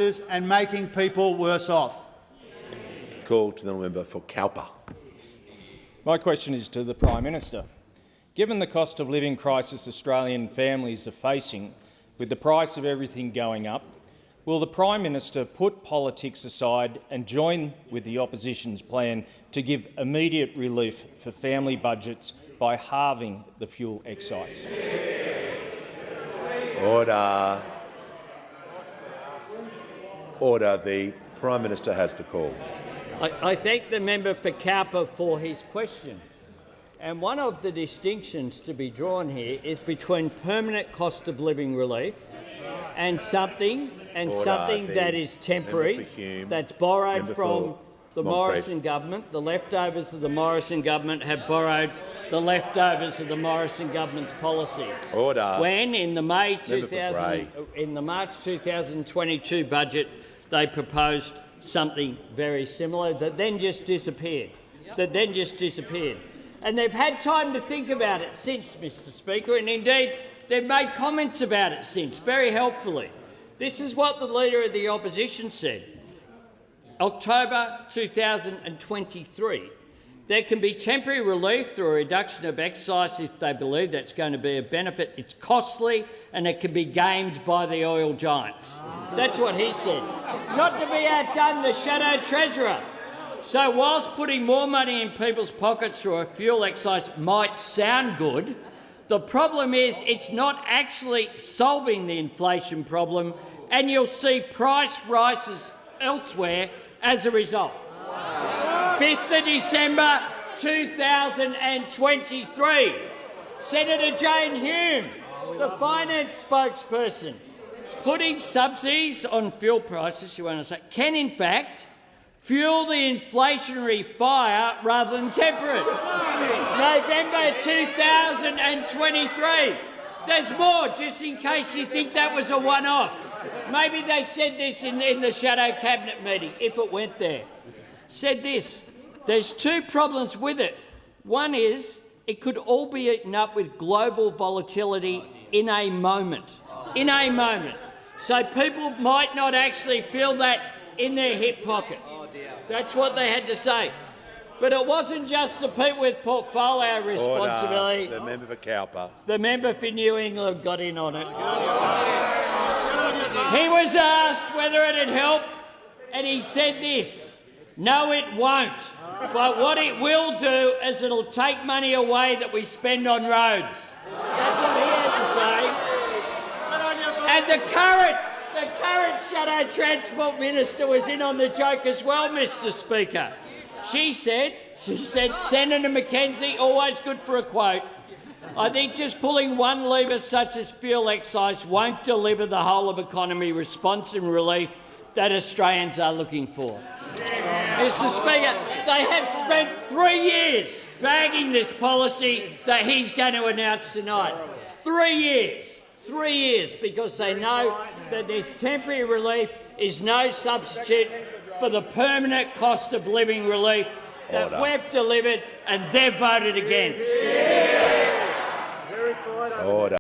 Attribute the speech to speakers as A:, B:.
A: and making people worse off.
B: Call to the member for Cowper.
C: My question is to the Prime Minister. Given the cost of living crisis Australian families are facing, with the price of everything going up, will the Prime Minister put politics aside and join with the opposition's plan to give immediate relief for family budgets by halving the fuel excise?
B: Order. Order. The Prime Minister has the call.
D: I thank the member for Cowper for his question. And one of the distinctions to be drawn here is between permanent cost of living relief and something that is temporary, that's borrowed from the Morrison government. The leftovers of the Morrison government have borrowed the leftovers of the Morrison government's policy.
B: Order.
D: When in the March 2022 budget they proposed something very similar that then just disappeared. And they've had time to think about it since, Mr Speaker, and indeed they've made comments about it since, very helpfully. This is what the Leader of the Opposition said. October 2023. There can be temporary relief through a reduction of excise if they believe that's going to be a benefit. It's costly and it can be gamed by the oil giants. That's what he said. Not to be outdone, the shadow treasurer. So whilst putting more money in people's pockets through a fuel excise might sound good, the problem is it's not actually solving the inflation problem, and you'll see price rises elsewhere as a result. 5th of December 2023, Senator Jane Hume, the finance spokesperson, putting subsidies on fuel prices, you want to say, can in fact fuel the inflationary fire rather than temper it. November 2023. There's more, just in case you think that was a one-off. Maybe they said this in the shadow cabinet meeting, if it went there. Said this, there's two problems with it. One is it could all be eaten up with global volatility in a moment. So people might not actually feel that in their hip pocket. That's what they had to say. But it wasn't just the people with portfolio responsibility.
B: Order. The member for Cowper.
D: The member for New England got in on it. He was asked whether it had helped, and he said this, no, it won't. But what it will do is it'll take money away that we spend on roads. That's what he had to say. And the current Shadow Transport Minister was in on the joke as well, Mr Speaker. She said, Senator McKenzie, always good for a quote, I think just pulling one lever such as fuel excise won't deliver the whole of economy response and relief that Australians are looking for. Mr Speaker, they have spent 3 years bagging this policy that he's going to announce tonight. 3 years. 3 years, because they know that this temporary relief is no substitute for the permanent cost of living relief that we've delivered and they've voted against.
B: Order.